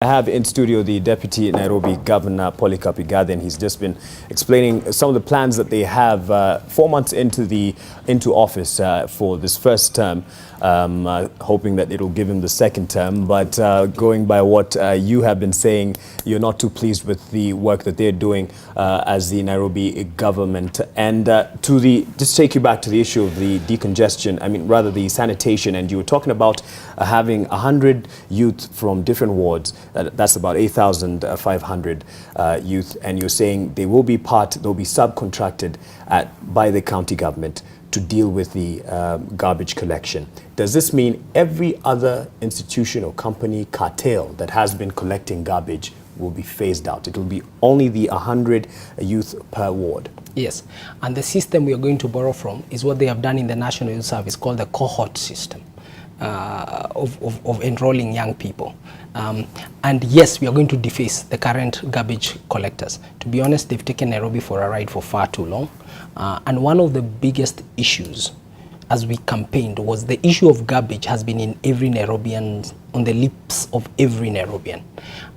I have in studio the Deputy Nairobi Governor, Polycarp Igathe, and he's just been explaining some of the plans that they have 4 months into office for this first term, hoping that it'll give him the second term. But going by what you have been saying, you're not too pleased with the work that they're doing as the Nairobi government. And just take you back to the issue of the decongestion, I mean, rather the sanitation, and you were talking about having 100 youth from different wards. That's about 8,500 youth, and you're saying they'll be subcontracted by the county government to deal with the garbage collection. Does this mean every other institution or company cartel that has been collecting garbage will be phased out? It will be only the 100 youth per ward? Yes, and the system we are going to borrow from is what they have done in the National Youth Service, called the cohort system. Of enrolling young people. And yes, we are going to deface the current garbage collectors. To be honest, they've taken Nairobi for a ride for far too long. And one of the biggest issues as we campaigned was the issue of garbage has been in every Nairobian, on the lips of every Nairobian.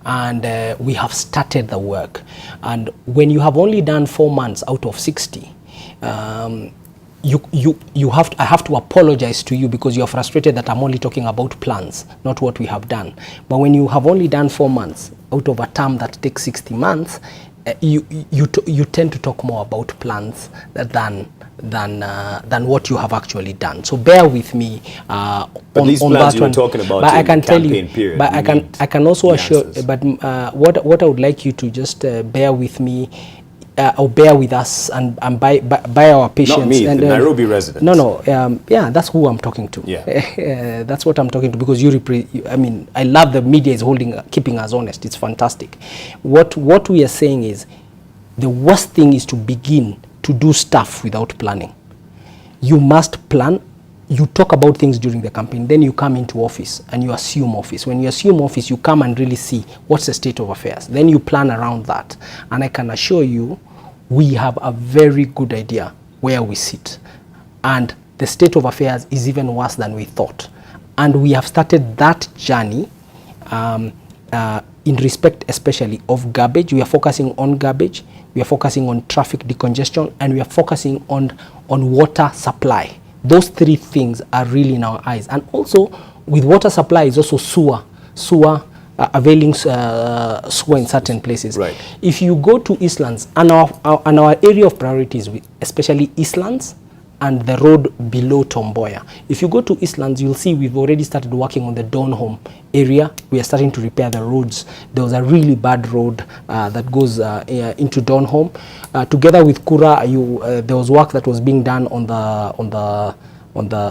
And we have started the work. And when you have only done 4 months out of 60, I have to apologize to you because you're frustrated that I'm only talking about plans, not what we have done. But when you have only done 4 months out of a term that takes 60 months, you tend to talk more about plans than what you have actually done. So bear with me on these on plans that you were one. talking about But in I can the tell campaign you, period, but I can also assure. answers. But what I would like you to just bear with me. Or bear with us and by our patience. Not me, and, the Nairobi residents. No, yeah, that's who I'm talking to. Yeah. That's what I'm talking to, because I mean, I love the media is keeping us honest. It's fantastic. What we are saying is, the worst thing is to begin to do stuff without planning. You must plan. You talk about things during the campaign, then you come into office and you assume office. When you assume office, you come and really see what's the state of affairs. Then you plan around that. And I can assure you, we have a very good idea where we sit. And the state of affairs is even worse than we thought. And we have started that journey in respect especially of garbage. We are focusing on garbage, we are focusing on traffic decongestion, and we are focusing on water supply. Those three things are really in our eyes. And also with water supply is also sewer availing sewer in certain places. Right. If you go to Eastlands, and our area of priorities, especially Eastlands and the road below Tomboya. If you go to Eastlands, you'll see we've already started working on the Donholm area. We are starting to repair the roads. There was a really bad road that goes into Donholm. Together with Kura, there was work that was being done on the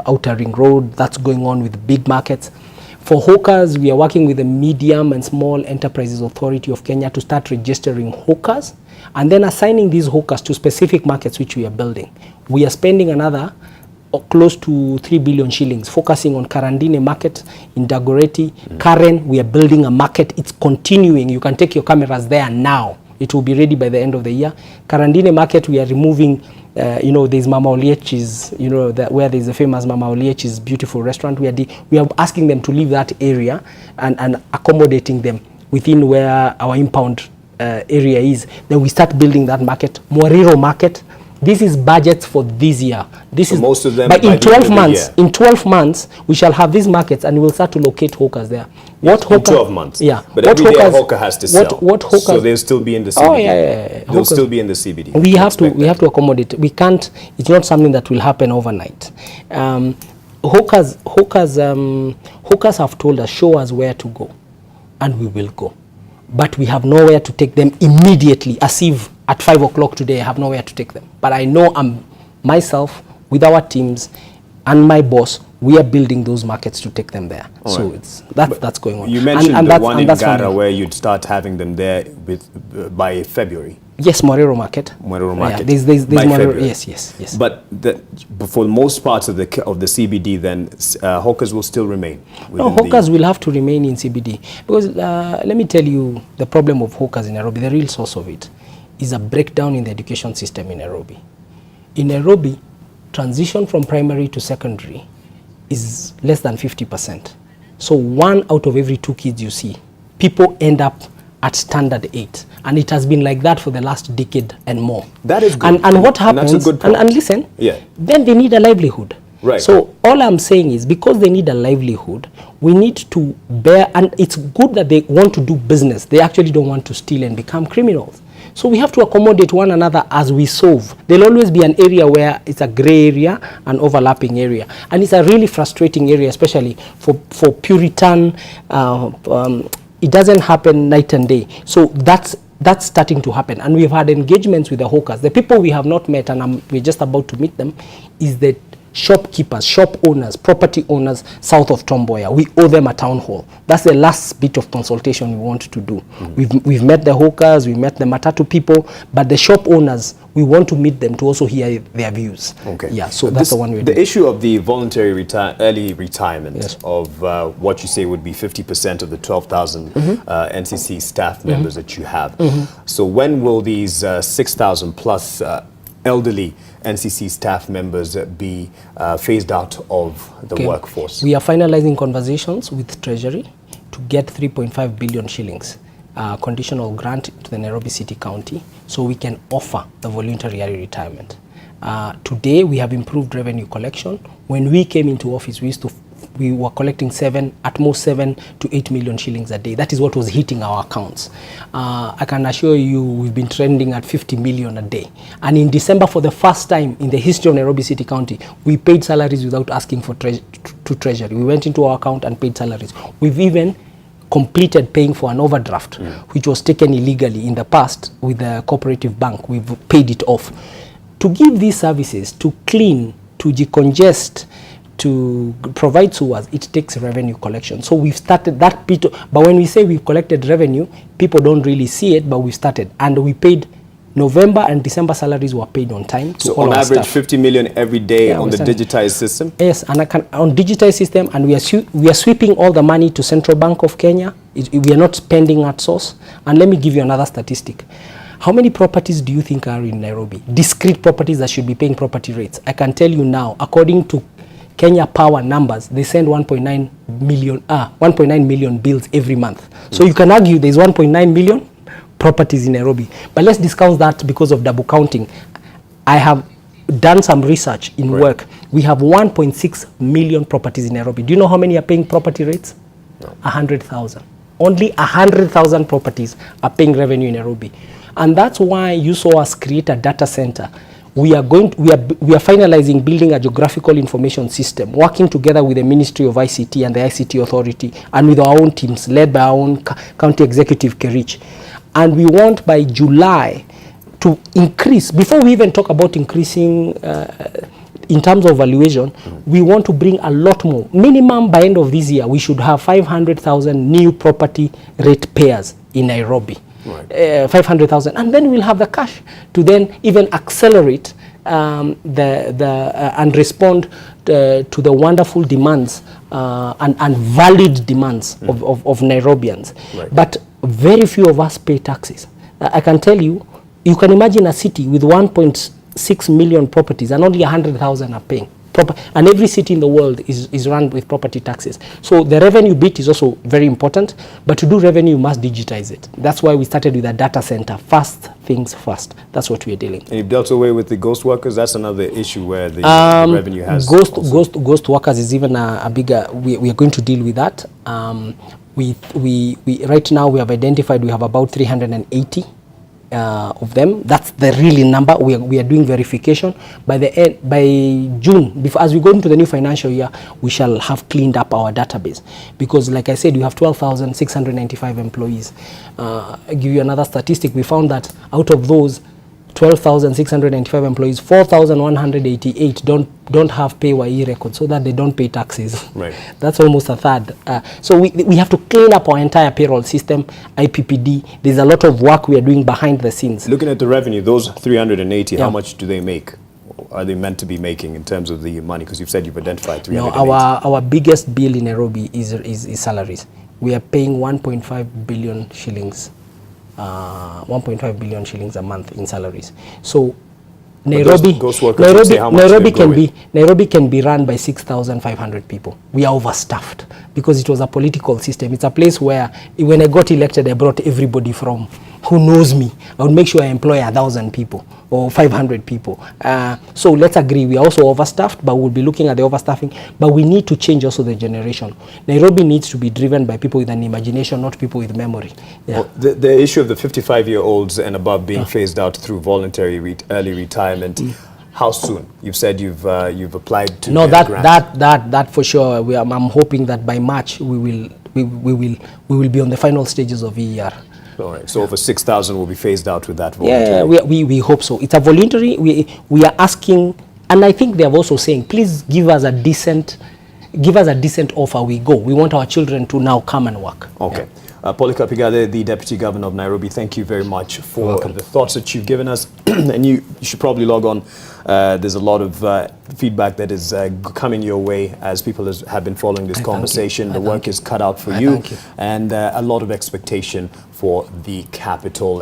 outer ring road. That's going on with big markets. For hawkers, we are working with the Medium and Small Enterprises Authority of Kenya to start registering hawkers and then assigning these hawkers to specific markets which we are building. We are spending another close to 3 billion shillings focusing on Karandine market in Dagoretti. Karen, we are building a market. It's continuing. You can take your cameras there now. It will be ready by the end of the year. Karandine market, we are removing, there's Mama Oliechi's, where there's a famous Mama Oliechi's beautiful restaurant. We are asking them to leave that area and accommodating them within where our impound area is. Then we start building that market. Moriro market. This is budgets for this year. Most of them. But in 12 months, we shall have these markets and we'll start to locate hawkers there. In 12 months. Yeah. But every day a hawker has to sell. So they'll still be in the CBD. Oh yeah. They'll still be in the CBD. We have to accommodate. We can't. It's not something that will happen overnight. Hawkers have told us, show us where to go, and we will go. But we have nowhere to take them immediately, as if at 5 o'clock today I have nowhere to take them. But I know myself, with our teams and my boss, we are building those markets to take them there. All so right. That's going on. You mentioned the one in Gara where you'd start having them there by February. Yes, Moriro market. Moriro market. Yeah, there's Moriro. Yes. But for most parts of the CBD, then hawkers will still remain. No, hawkers will have to remain in CBD because let me tell you the problem of hawkers in Nairobi. The real source of it is a breakdown in the education system in Nairobi. In Nairobi, transition from primary to secondary is less than 50%. So 1 out of every 2 kids you see people end up at standard 8. And it has been like that for the last decade and more. That is good. And what happens, that's a good point. And listen, yeah. then they need a livelihood. Right. So all I'm saying is, because they need a livelihood, we need to bear, and it's good that they want to do business. They actually don't want to steal and become criminals. So we have to accommodate one another as we solve. There'll always be an area where it's a gray area, an overlapping area. And it's a really frustrating area, especially for Puritan. It doesn't happen night and day. So that's starting to happen. And we've had engagements with the hawkers. The people we have not met, and we're just about to meet them, is the shopkeepers, shop owners, property owners south of Tom Mboya. We owe them a town hall. That's the last bit of consultation we want to do. We've met the hawkers, we met the matatu people, but the shop owners, we want to meet them to also hear their views. Okay. Yeah, so that's the one we're doing. The issue of the voluntary early retirement, yes, of what you say would be 50% of the 12,000 NCC staff members that you have. So when will these 6,000 plus elderly NCC staff members be phased out of the workforce? We are finalizing conversations with Treasury to get 3.5 billion shillings conditional grant to the Nairobi City County so we can offer the voluntary early retirement. Today we have improved revenue collection. When we came into office, we were collecting at most 7 to 8 million shillings a day. That is what was hitting our accounts. I can assure you we've been trending at 50 million a day. And in December, for the first time in the history of Nairobi City County, we paid salaries without asking for to Treasury. We went into our account and paid salaries. We've even completed paying for an overdraft, which was taken illegally in the past with the cooperative bank. We've paid it off. To give these services, to clean, to decongest, to provide sewers, it takes revenue collection. So we've started that bit, but when we say we've collected revenue, people don't really see it, but we started. And we paid November and December salaries were paid on time. So on average, 50 million every day on the digitized system? Yes, and on digitized system, and we are sweeping all the money to Central Bank of Kenya. We are not spending at source. And let me give you another statistic. How many properties do you think are in Nairobi? Discrete properties that should be paying property rates. I can tell you now, according to Kenya Power numbers, they send 1.9 million bills every month. So you can argue there's 1.9 million properties in Nairobi. But let's discuss that because of double counting. I have done some research in work. We have 1.6 million properties in Nairobi. Do you know how many are paying property rates? No. 100,000. Only 100,000 properties are paying revenue in Nairobi. And that's why you saw us create a data center. We are finalizing building a geographical information system, working together with the Ministry of ICT and the ICT Authority, and with our own teams led by our own county executive Kerich. And we want by July to increase, before we even talk about increasing in terms of valuation, we want to bring a lot more. Minimum by end of this year, we should have 500,000 new property rate payers in Nairobi. Right. 500,000, and then we'll have the cash to then even accelerate and respond to the wonderful demands and valid demands of Nairobians. Right. But very few of us pay taxes. I can tell you, you can imagine a city with 1.6 million properties and only 100,000 are paying. And every city in the world is run with property taxes. So the revenue bit is also very important, but to do revenue, you must digitize it. That's why we started with a data center. First things first. That's what we're dealing with. And you've dealt away with the ghost workers. That's another issue where the revenue has... Ghost workers is even a bigger... We are going to deal with that. Right now, we have identified we have about 380 of them. That's the real number. We are doing verification. By June, as we go into the new financial year, we shall have cleaned up our database. Because like I said, we have 12,695 employees. I'll give you another statistic. We found that out of those 12,695 employees, 4,188 don't have PAYE records, so that they don't pay taxes. Right. That's almost a third. So we have to clean up our entire payroll system, IPPD. There's a lot of work we are doing behind the scenes. Looking at the revenue, those 380, how much do they make? Are they meant to be making in terms of the money? Because you've said you've identified 380. No, our biggest bill in Nairobi is salaries. We are paying 1.5 billion shillings. 1.5 billion shillings a month in salaries. So Nairobi, Ghost workers would say how much Nairobi can be run by 6,500 people. We are overstaffed because it was a political system. It's a place where when I got elected, I brought everybody from who knows me. I would make sure I employ 1,000 people or 500 people. So let's agree we are also overstaffed, but we'll be looking at the overstaffing. But we need to change also the generation. Nairobi needs to be driven by people with an imagination, not people with memory. Yeah. Well, the issue of the 55-year-olds and above being phased out through voluntary early retirement. How soon? You've said you've applied to. No, that for sure. I'm hoping that by March we will be on the final stages of EER. All right. So over 6,000 will be phased out with that voluntary. Yeah, we hope so. It's a voluntary. We are asking, and I think they are also saying, please give us a decent offer. We go. We want our children to now come and work. Okay. Yeah. Polycarp Igathe, the Deputy Governor of Nairobi, thank you very much for the thoughts that you've given us. And you should probably log on. There's a lot of feedback that is coming your way as people have been following this conversation. The work is cut out for you, and a lot of expectation for the capital.